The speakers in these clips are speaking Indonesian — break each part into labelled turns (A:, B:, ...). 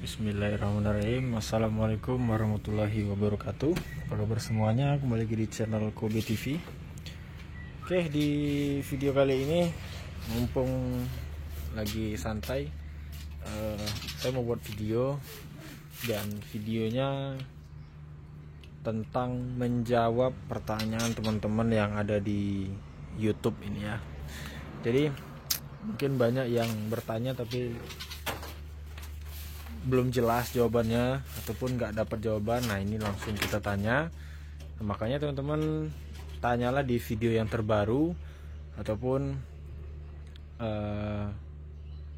A: Bismillahirrahmanirrahim. Assalamualaikum warahmatullahi wabarakatuh. Apa kabar semuanya? Kembali lagi di channel Kobe TV. Oke, di video kali ini mumpung lagi santai, saya mau buat video, dan videonya tentang menjawab pertanyaan teman-teman yang ada di YouTube ini ya. Jadi mungkin banyak yang bertanya tapi belum jelas jawabannya ataupun nggak dapat jawaban. Nah, ini langsung kita tanya. Nah, makanya teman-teman tanyalah di video yang terbaru ataupun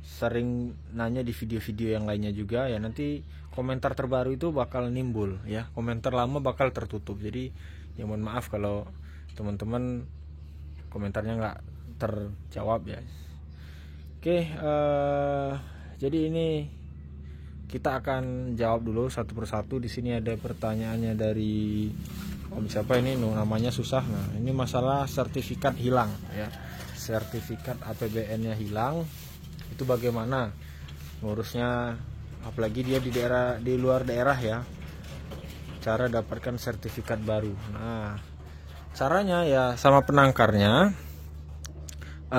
A: sering nanya di video-video yang lainnya juga ya. Nanti komentar terbaru itu bakal nimbul ya, komentar lama bakal tertutup. Jadi ya mohon maaf kalau teman-teman komentarnya nggak terjawab ya. Oke, jadi ini kita akan jawab dulu satu persatu. Di sini ada pertanyaannya dari Om siapa ini, namanya susah. Nah, ini masalah sertifikat hilang ya. Sertifikat APBN-nya hilang. Itu bagaimana ngurusnya, apalagi dia di luar daerah ya. Cara dapatkan sertifikat baru. Nah, caranya ya sama penangkarnya,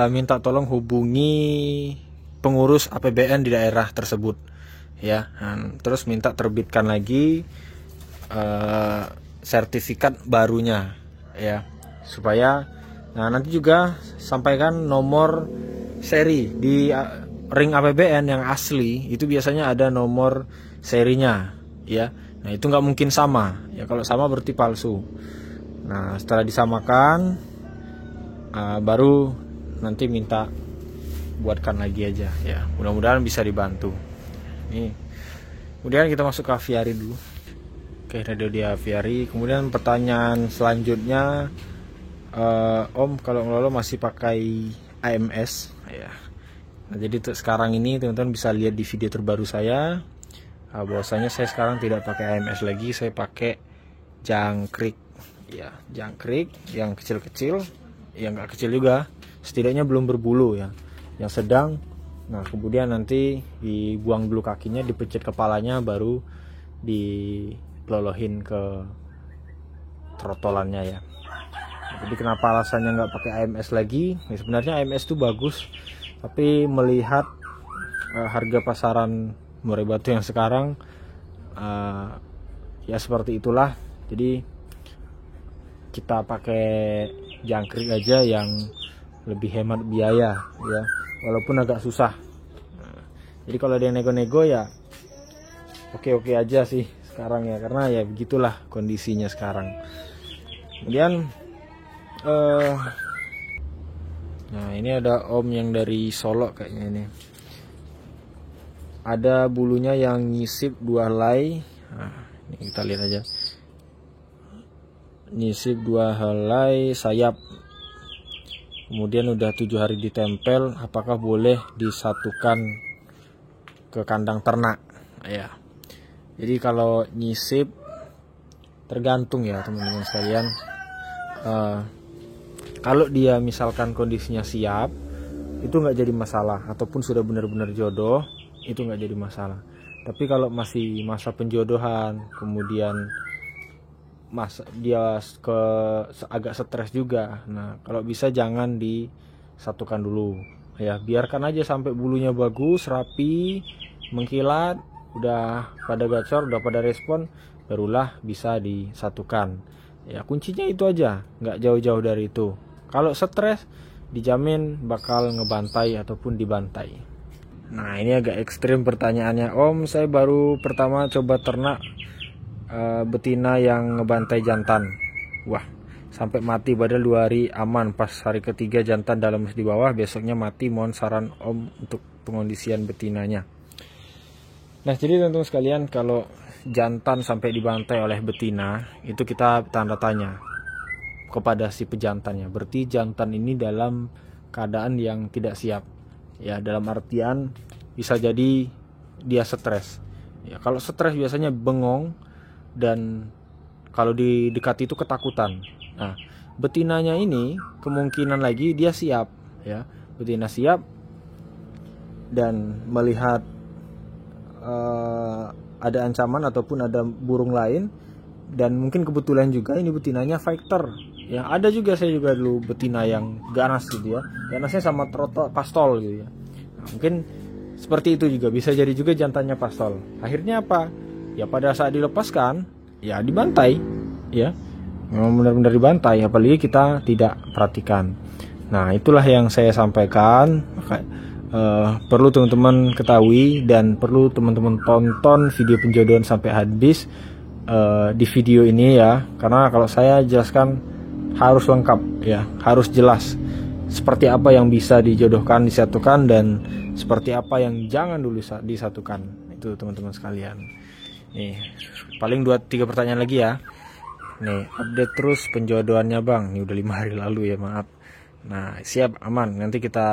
A: minta tolong hubungi pengurus APBN di daerah tersebut ya, terus minta terbitkan lagi sertifikat barunya ya, supaya nanti juga sampaikan nomor seri di ring APBN yang asli itu biasanya ada nomor serinya ya. Nah, itu nggak mungkin sama ya, kalau sama berarti palsu. Nah, setelah disamakan baru nanti minta buatkan lagi aja ya, mudah-mudahan bisa dibantu. Nih, kemudian kita masuk ke aviari dulu. Oke, radio di aviari. Kemudian pertanyaan selanjutnya, Om kalau ngelola masih pakai AMS ya. Nah, jadi sekarang ini teman-teman bisa lihat di video terbaru saya, bahwasanya saya sekarang tidak pakai AMS lagi, saya pakai jangkrik ya, jangkrik yang kecil-kecil, yang nggak kecil juga, setidaknya belum berbulu ya, yang sedang. Nah, kemudian nanti dibuang dulu kakinya, dipecet kepalanya, baru dilolohin ke trotolannya ya. Jadi kenapa alasannya nggak pakai AMS lagi? Ya, sebenarnya AMS itu bagus, tapi melihat harga pasaran murai batu yang sekarang, ya seperti itulah. Jadi kita pakai jangkrik aja yang lebih hemat biaya ya, walaupun agak susah. Jadi kalau ada yang nego-nego ya oke-oke aja sih sekarang ya, karena ya begitulah kondisinya sekarang. Kemudian nah, ini ada Om yang dari Solo kayaknya ini. Ada bulunya yang nyisip 2 helai. Nah, ini kita lihat aja. Nyisip 2 helai sayap. Kemudian udah 7 hari ditempel, apakah boleh disatukan ke kandang ternak ya. Jadi kalau nyisip tergantung ya teman-teman sekalian. Kalau dia misalkan kondisinya siap, itu nggak jadi masalah, ataupun sudah benar-benar jodoh, itu nggak jadi masalah. Tapi kalau masih masa penjodohan, kemudian dia agak stres juga, nah kalau bisa jangan disatukan dulu ya, biarkan aja sampai bulunya bagus, rapi, mengkilat, udah pada gacor, udah pada respon, barulah bisa disatukan ya. Kuncinya itu aja, nggak jauh-jauh dari itu. Kalau stres dijamin bakal ngebantai ataupun dibantai. Nah, ini agak ekstrim pertanyaannya, Om. Saya baru pertama coba ternak betina yang ngebantai jantan. Wah, sampai mati, padahal 2 hari aman. Pas hari ketiga jantan dalam di bawah, besoknya mati. Mohon saran Om untuk pengondisian betinanya. Nah, jadi teman-teman sekalian, kalau jantan sampai dibantai oleh betina, itu kita tanda tanya kepada si pejantannya. Berarti jantan ini dalam keadaan yang tidak siap ya, dalam artian bisa jadi dia stres ya. Kalau stres biasanya bengong, dan kalau didekati itu ketakutan. Nah, betinanya ini kemungkinan lagi dia siap ya, betina siap dan melihat ada ancaman ataupun ada burung lain, dan mungkin kebetulan juga ini betinanya fighter. Ya, ada juga saya juga dulu betina yang ganas gitu ya. Ganasnya sama troto pastol gitu ya. Nah, mungkin seperti itu juga, bisa jadi juga jantannya pastol. Akhirnya apa? Ya pada saat dilepaskan, ya dibantai, ya. Memang benar-benar dibantai, apalagi kita tidak perhatikan. Nah, itulah yang saya sampaikan. Perlu teman-teman ketahui dan perlu teman-teman tonton video penjodohan sampai habis di video ini ya. Karena kalau saya jelaskan harus lengkap ya, harus jelas seperti apa yang bisa dijodohkan, disatukan, dan seperti apa yang jangan dulu disatukan. Itu teman-teman sekalian. Nih, paling 2-3 pertanyaan lagi ya. Nih, update terus penjodohannya Bang. Ini udah 5 hari lalu ya, maaf. Nah, siap, aman. Nanti kita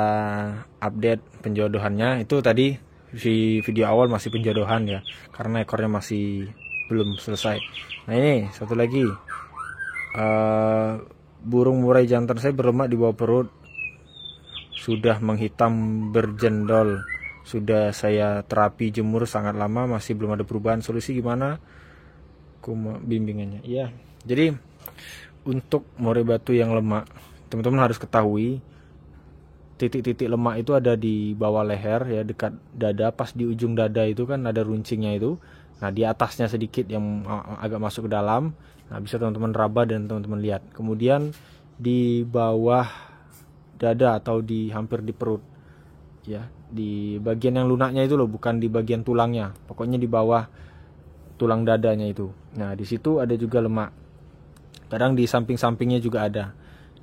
A: update penjodohannya. Itu tadi di video awal masih penjodohan ya, karena ekornya masih belum selesai. Nah, ini satu lagi. Burung murai jantan saya berlemak di bawah perut, sudah menghitam berjendol. Sudah saya terapi jemur sangat lama, masih belum ada perubahan. Solusi gimana? Bimbingannya. Iya. Jadi untuk murai batu yang lemak, teman-teman harus ketahui titik-titik lemak itu ada di bawah leher ya, dekat dada. Pas di ujung dada itu kan ada runcingnya itu. Nah, di atasnya sedikit yang agak masuk ke dalam. Nah, bisa teman-teman raba dan teman-teman lihat. Kemudian di bawah dada atau hampir di perut ya, di bagian yang lunaknya itu loh, bukan di bagian tulangnya. Pokoknya di bawah tulang dadanya itu. Nah, di situ ada juga lemak. Kadang di samping-sampingnya juga ada.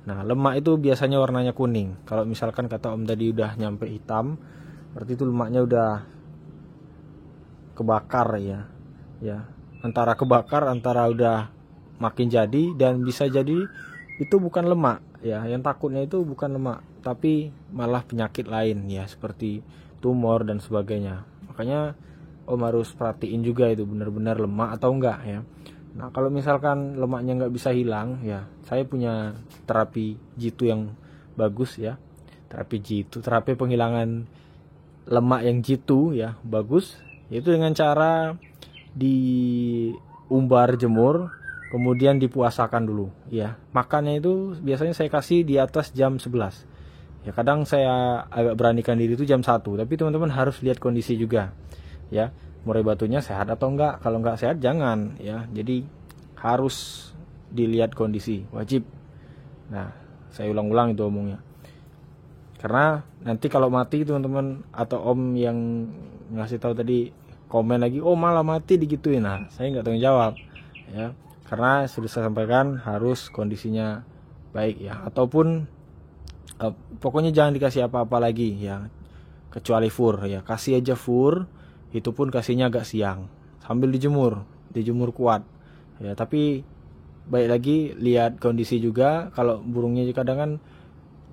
A: Nah, lemak itu biasanya warnanya kuning. Kalau misalkan kata Om tadi udah nyampe hitam, berarti itu lemaknya udah kebakar ya. Ya, antara kebakar, antara udah makin jadi, dan bisa jadi itu bukan lemak ya. Yang takutnya itu bukan lemak, tapi malah penyakit lain ya, seperti tumor dan sebagainya. Makanya Om harus perhatiin juga itu benar-benar lemak atau enggak ya. Nah, kalau misalkan lemaknya nggak bisa hilang ya, saya punya terapi jitu yang bagus ya. Terapi jitu, terapi penghilangan lemak yang jitu ya, bagus. Yaitu dengan cara diumbar jemur, kemudian dipuasakan dulu ya. Makannya itu biasanya saya kasih di atas jam 11. Ya, kadang saya agak beranikan diri itu jam 1, tapi teman-teman harus lihat kondisi juga ya. Murai batunya sehat atau enggak? Kalau enggak sehat jangan ya. Jadi harus dilihat kondisi, wajib. Nah, saya ulang-ulang itu omongnya. Karena nanti kalau mati teman-teman atau Om yang ngasih tahu tadi komen lagi, oh malah mati digituin. Nah, saya nggak tanggung jawab ya. Karena sudah saya sampaikan harus kondisinya baik ya. Ataupun pokoknya jangan dikasih apa-apa lagi ya, kecuali fur ya. Kasih aja fur. Itu pun kasihnya agak siang sambil dijemur kuat ya. Tapi baik lagi lihat kondisi juga. Kalau burungnya kadang kan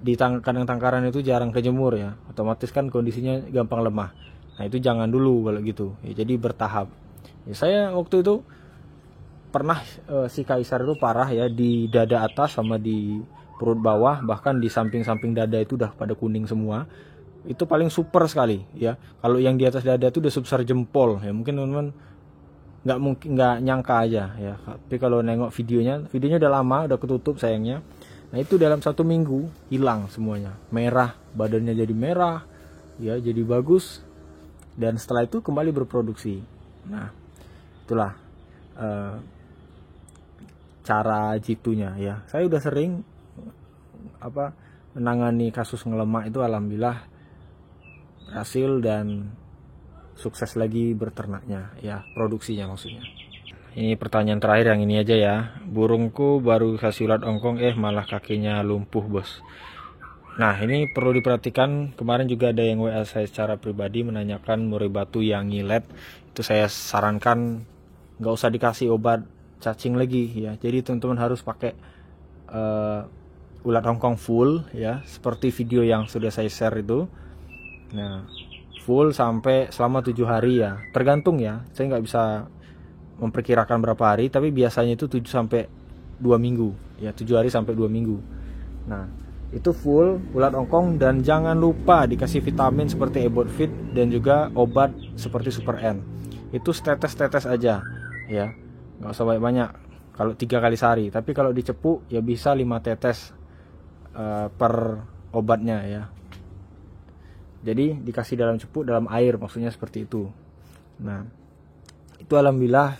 A: di kandang tangkaran itu jarang kejemur ya, otomatis kan kondisinya gampang lemah. Nah, itu jangan dulu kalau gitu ya, jadi bertahap ya. Saya waktu itu pernah si kaisar itu parah ya, di dada atas sama di perut bawah, bahkan di samping-samping dada itu udah pada kuning semua. Itu paling super sekali ya. Kalau yang di atas dada itu udah sebesar jempol ya. Mungkin teman-teman nggak nyangka aja ya. Tapi kalau nengok videonya udah lama, udah ketutup sayangnya. Nah, itu dalam 1 minggu hilang semuanya, merah, badannya jadi merah ya, jadi bagus, dan setelah itu kembali berproduksi. Nah, itulah cara jitunya ya. Saya udah sering menangani kasus ngelemak itu, alhamdulillah berhasil dan sukses lagi berternaknya ya, produksinya maksudnya. Ini pertanyaan terakhir yang ini aja ya. Burungku baru kasih ulat ongkong malah kakinya lumpuh bos. Nah, ini perlu diperhatikan. Kemarin juga ada yang WA saya secara pribadi menanyakan murai batu yang ngilet. Itu saya sarankan nggak usah dikasih obat cacing lagi ya. Jadi teman-teman harus pakai ulat ongkong full ya, seperti video yang sudah saya share itu. Nah, full sampai selama 7 hari ya, tergantung ya, saya nggak bisa memperkirakan berapa hari, tapi biasanya itu 7 sampai 2 minggu ya, 7 hari sampai 2 minggu. Nah, itu full ulat ongkong, dan jangan lupa dikasih vitamin seperti Ebot Fit dan juga obat seperti Super N itu setetes-tetes aja ya, nggak usah banyak-banyak kalau 3 kali sehari. Tapi kalau dicepu ya bisa 5 tetes per obatnya ya. Jadi dikasih dalam cepu, dalam air, maksudnya seperti itu. Nah, itu alhamdulillah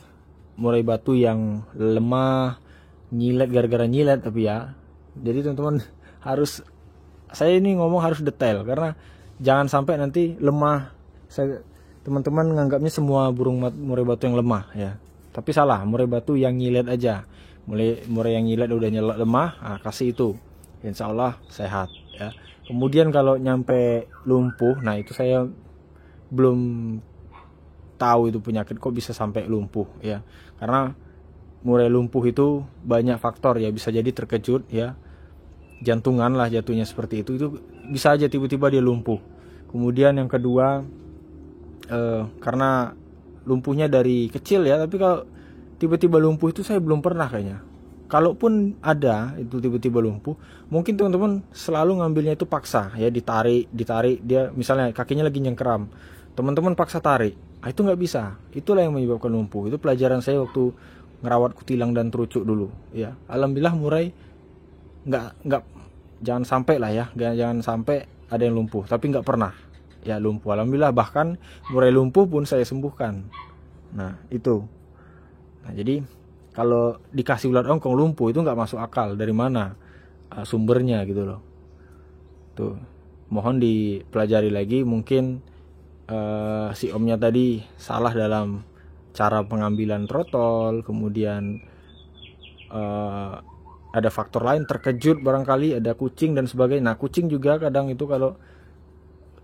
A: murai batu yang lemah, nyilet gara-gara nyilet. Tapi ya, jadi teman-teman harus, saya ini ngomong harus detail karena jangan sampai nanti lemah. Teman-teman nganggapnya semua burung murai batu yang lemah ya, tapi salah. Murai batu yang nyilet aja, murai yang nyilet udah lemah, nah, kasih itu, insya Allah sehat ya. Kemudian kalau nyampe lumpuh, nah itu saya belum tahu itu penyakit kok bisa sampai lumpuh ya, karena murai lumpuh itu banyak faktor ya, bisa jadi terkejut ya, jantungan lah jatuhnya seperti itu bisa aja tiba-tiba dia lumpuh. Kemudian yang kedua, karena lumpuhnya dari kecil ya, tapi kalau tiba-tiba lumpuh itu saya belum pernah kayaknya. Kalaupun ada itu tiba-tiba lumpuh, mungkin teman-teman selalu ngambilnya itu paksa ya, ditarik dia, misalnya kakinya lagi nyengkeram, teman-teman paksa tarik, itu nggak bisa. Itulah yang menyebabkan lumpuh. Itu pelajaran saya waktu ngerawat kutilang dan terucuk dulu ya. Alhamdulillah murai nggak, jangan sampai lah ya, jangan sampai ada yang lumpuh, tapi nggak pernah ya lumpuh, alhamdulillah. Bahkan murai lumpuh pun saya sembuhkan. Nah itu, nah jadi kalau dikasih ulat ongkong lumpuh itu nggak masuk akal, dari mana sumbernya gitu loh. Tuh, mohon dipelajari lagi. Mungkin si omnya tadi salah dalam cara pengambilan trotol, kemudian ada faktor lain, terkejut barangkali, ada kucing dan sebagainya. Nah kucing juga kadang itu kalau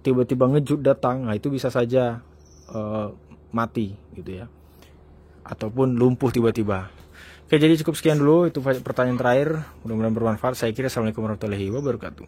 A: tiba-tiba ngejut datang, nah itu bisa saja mati gitu ya, ataupun lumpuh tiba-tiba. Oke, jadi cukup sekian dulu, itu pertanyaan terakhir, mudah-mudahan bermanfaat. Saya kira assalamualaikum warahmatullahi wabarakatuh.